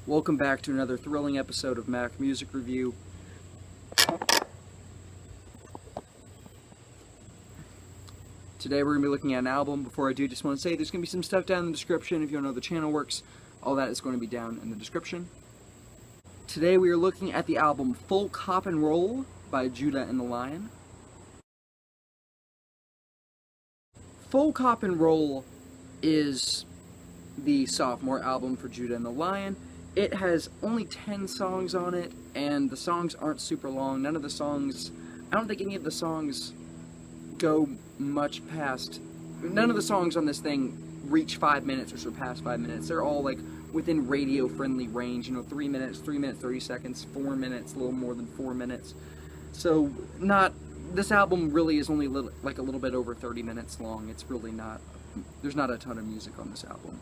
Welcome back to another thrilling episode of Mac Music Review. Today we're going to be looking at an album. Before I do, just want to say there's going to be some stuff down in the description. If you don't know how the channel works, all that is going to be down in the description. Today we are looking at the album Folk Hop and Roll by Judah and the Lion. Folk Hop and Roll is the sophomore album for Judah and the Lion. It has only 10 songs on it, and the songs aren't super long. I don't think any of the songs go much past, none of the songs on this thing reach 5 minutes or surpass 5 minutes. They're all like within radio-friendly range, 3 minutes, 30 seconds, 4 minutes, a little more than 4 minutes. So this album really is only a little bit over 30 minutes long. It's really not, there's not a ton of music on this album.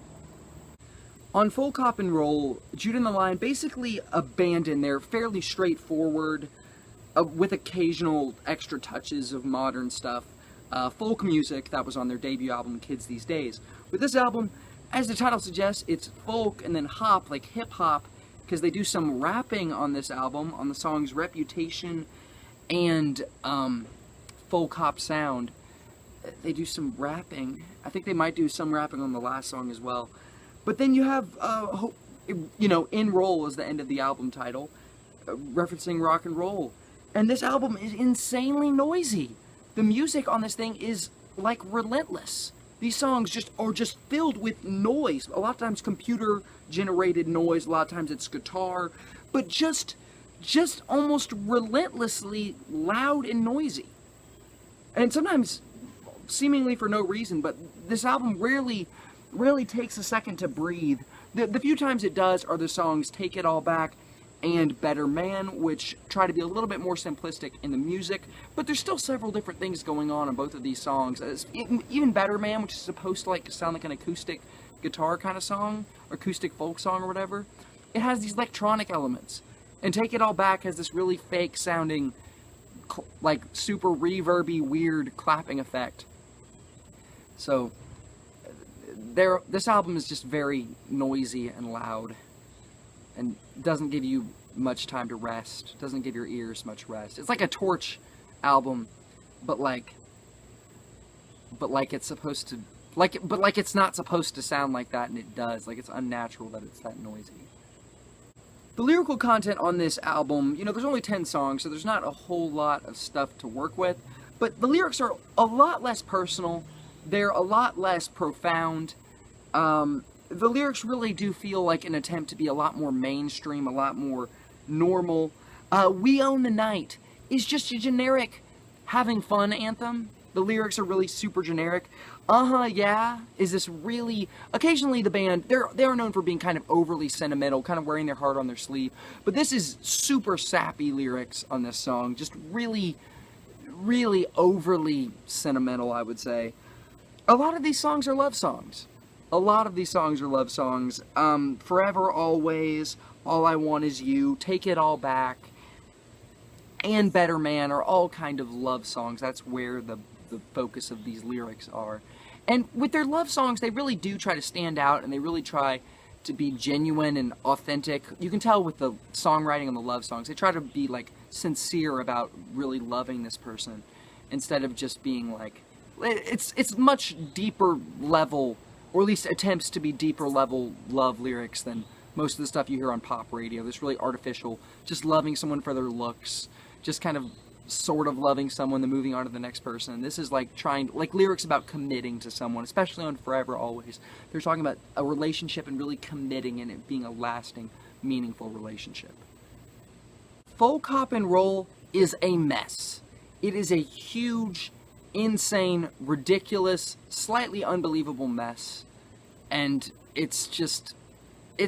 On Folk Hop and Roll, Judah and the Lion basically abandoned their fairly straightforward, with occasional extra touches of modern stuff, folk music that was on their debut album, Kidz These Days. With this album, as the title suggests, it's folk and then hop, like hip-hop, because they do some rapping on this album, on the songs Reputation and Folk Hop Sound. They do some rapping. I think they might do some rapping on the last song as well. But then you have, In Roll is the end of the album title, referencing rock and roll. And this album is insanely noisy. The music on this thing is, like, relentless. These songs are just filled with noise. A lot of times computer-generated noise, a lot of times it's guitar, but just almost relentlessly loud and noisy. And sometimes seemingly for no reason, but this album rarely takes a second to breathe. The few times it does are the songs Take It All Back and Better Man, which try to be a little bit more simplistic in the music, but there's still several different things going on both of these songs. Even Better Man, which is supposed to sound like an acoustic guitar kind of song, or acoustic folk song or whatever, it has these electronic elements. And Take It All Back has this really fake sounding, like super reverby, weird clapping effect. So this album is just very noisy and loud, and doesn't give you much time to rest, doesn't give your ears much rest. It's like a Torch album, but it's supposed to, but it's not supposed to sound like that, and it does. Like, it's unnatural that it's that noisy. The lyrical content on this album, there's only 10 songs, so there's not a whole lot of stuff to work with, but the lyrics are a lot less personal. They're a lot less profound. The lyrics really do feel like an attempt to be a lot more mainstream, a lot more normal. We Own the Night is just a generic having fun anthem. The lyrics are really super generic. Yeah, is this really... Occasionally the band, they are known for being kind of overly sentimental, kind of wearing their heart on their sleeve. But this is super sappy lyrics on this song. Just really, really overly sentimental, I would say. A lot of these songs are love songs. Forever, Always, All I Want Is You, Take It All Back, and Better Man are all kind of love songs. That's where the focus of these lyrics are. And with their love songs, they really do try to stand out, and they really try to be genuine and authentic. You can tell with the songwriting on the love songs, they try to be, sincere about really loving this person, instead of just being, it's much deeper level, or at least attempts to be deeper level love lyrics than most of the stuff you hear on pop radio. This really artificial, just loving someone for their looks, just kind of sort of loving someone, then moving on to the next person. This is lyrics about committing to someone, especially on Forever Always. They're talking about a relationship and really committing and it being a lasting, meaningful relationship. Folk Hop and Roll is a mess. It is a huge, insane, ridiculous, slightly unbelievable mess, and it's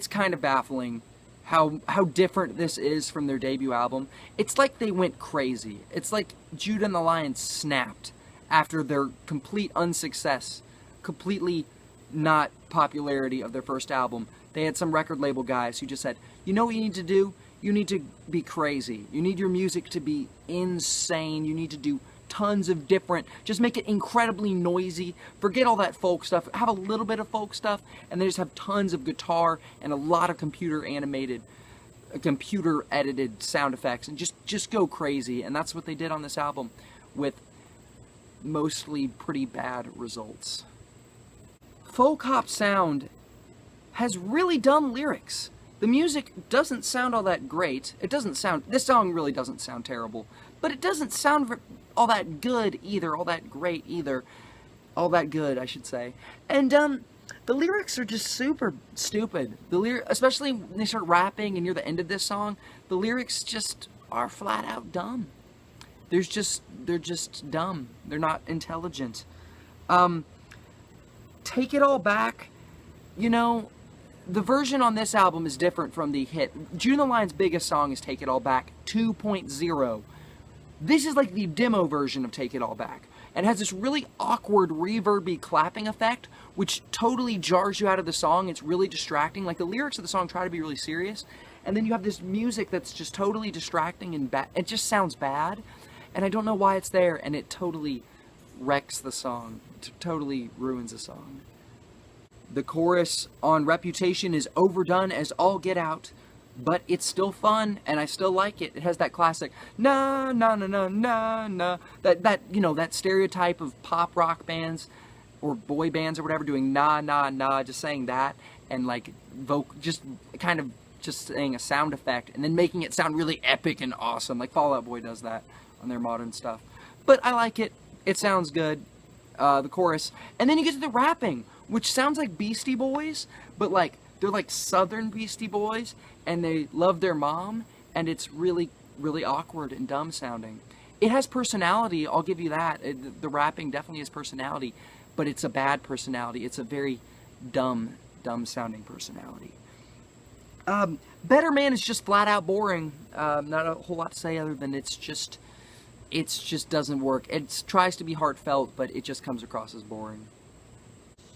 kind of baffling how different this is from their debut album. It's like they went crazy. It's like Judah and the Lion snapped after their complete unsuccess, completely not popularity of their first album. They had some record label guys who just said, you know what you need to do? You need to be crazy. You need your music to be insane. You need to do tons of different, just make it incredibly noisy, forget all that folk stuff, have a little bit of folk stuff, and then just have tons of guitar and a lot of computer edited sound effects, and just go crazy. And that's what they did on this album, with mostly pretty bad results. Folk hop sound has really dumb lyrics. The music doesn't sound all that great. This song really doesn't sound terrible, but it doesn't sound all that good either, all that great either. All that good, I should say. And the lyrics are just super stupid. Especially when they start rapping and near the end of this song, the lyrics just are flat out dumb. They're just dumb. They're not intelligent. Take It All Back, the version on this album is different from the hit. Jude and the Lion's biggest song is Take It All Back 2.0. This is like the demo version of Take It All Back. And has this really awkward reverby clapping effect, which totally jars you out of the song. It's really distracting. Like, the lyrics of the song try to be really serious, and then you have this music that's just totally distracting and bad. It just sounds bad, and I don't know why it's there, and it totally wrecks the song. It totally ruins the song. The chorus on Reputation is overdone as all get out, but it's still fun, and I still like it. It has that classic na na na na na na, that stereotype of pop rock bands or boy bands or whatever doing na na na, just saying that, and like just saying a sound effect and then making it sound really epic and awesome, like Fall Out Boy does that on their modern stuff. But I like it. It sounds good. The chorus, and then you get to the rapping, which sounds like Beastie Boys, but they're like Southern Beastie Boys, and they love their mom, and it's really, really awkward and dumb sounding. It has personality, I'll give you that. The rapping definitely has personality, but it's a bad personality. It's a very dumb sounding personality. Better Man is just flat out boring. Not a whole lot to say other than it just doesn't work. It tries to be heartfelt, but it just comes across as boring.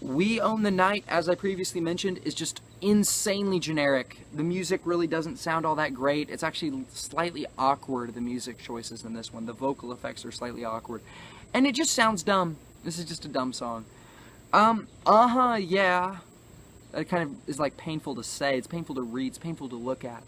We Own the Night, as I previously mentioned, is just insanely generic. The music really doesn't sound all that great. It's actually slightly awkward, the music choices in this one. The vocal effects are slightly awkward. And it just sounds dumb. This is just a dumb song. Yeah. That kind of is like painful to say. It's painful to read. It's painful to look at.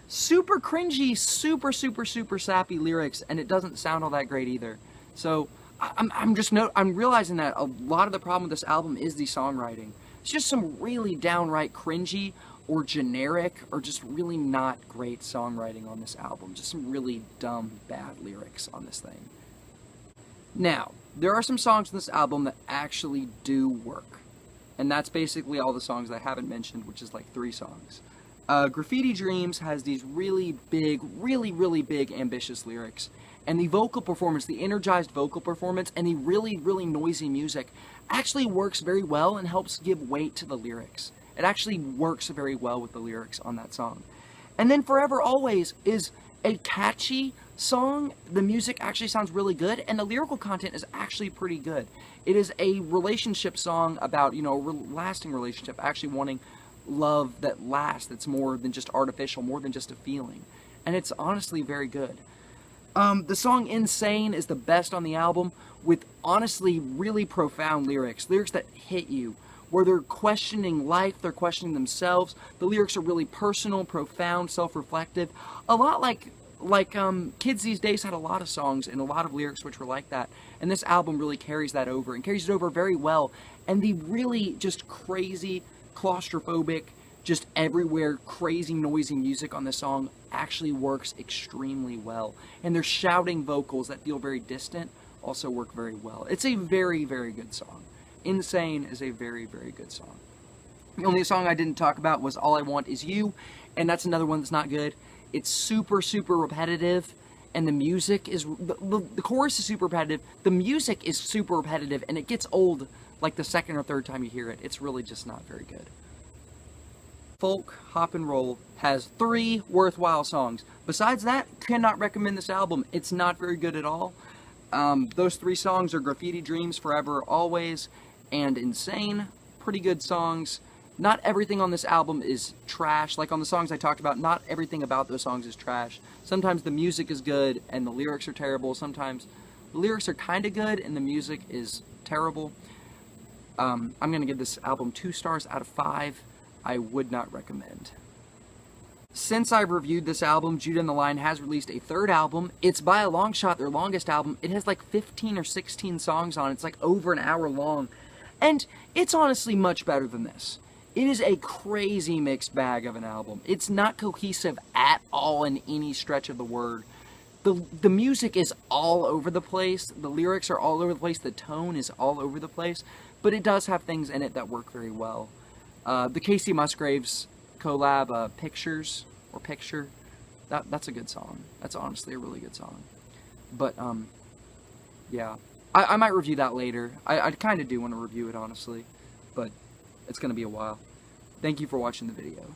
Super cringy, super sappy lyrics, and it doesn't sound all that great either. So I'm realizing that a lot of the problem with this album is the songwriting. It's just some really downright cringy or generic or just really not great songwriting on this album. Just some really dumb, bad lyrics on this thing. Now, there are some songs on this album that actually do work. And that's basically all the songs I haven't mentioned, which is like 3 songs. Graffiti Dreams has these really big, really big, ambitious lyrics. And the vocal performance, the energized vocal performance, and the really noisy music actually works very well and helps give weight to the lyrics. It actually works very well with the lyrics on that song. And then Forever Always is a catchy song. The music actually sounds really good, and the lyrical content is actually pretty good. It is a relationship song about, a lasting relationship, actually wanting love that lasts, that's more than just artificial, more than just a feeling. And it's honestly very good. The song Insane is the best on the album, with honestly really profound lyrics that hit you, where they're questioning life, they're questioning themselves. The lyrics are really personal, profound, self-reflective, a lot like Kidz these days had a lot of songs and a lot of lyrics which were like that, and this album really carries that over, and carries it over very well. And the really just crazy, claustrophobic, just everywhere crazy noisy music on this song actually works extremely well. And their shouting vocals that feel very distant also work very well. It's a very good song. Insane is a very good song. The only song I didn't talk about was All I Want Is You, and that's another one that's not good. It's super repetitive, and the music is, the chorus is super repetitive, the music is super repetitive, and it gets old like the second or third time you hear it. It's really just not very good. Folk Hop and Roll has 3 worthwhile songs. Besides that, cannot recommend this album. It's not very good at all. Those 3 songs are Graffiti Dreams, Forever Always, and Insane. Pretty good songs. Not everything on this album is trash. Like on the songs I talked about, not everything about those songs is trash. Sometimes the music is good and the lyrics are terrible. Sometimes the lyrics are kind of good and the music is terrible. I'm going to give this album 2 stars out of 5. I would not recommend. Since I've reviewed this album, Judah and the Lion has released a 3rd album. It's by a long shot their longest album. It has like 15 or 16 songs on it. It's like over an hour long. And it's honestly much better than this. It is a crazy mixed bag of an album. It's not cohesive at all in any stretch of the word. The music is all over the place. The lyrics are all over the place. The tone is all over the place. But it does have things in it that work very well. The Casey Musgraves collab, Pictures, or Picture, that's a good song. That's honestly a really good song. But, yeah. I might review that later. I kind of do want to review it, honestly. But it's going to be a while. Thank you for watching the video.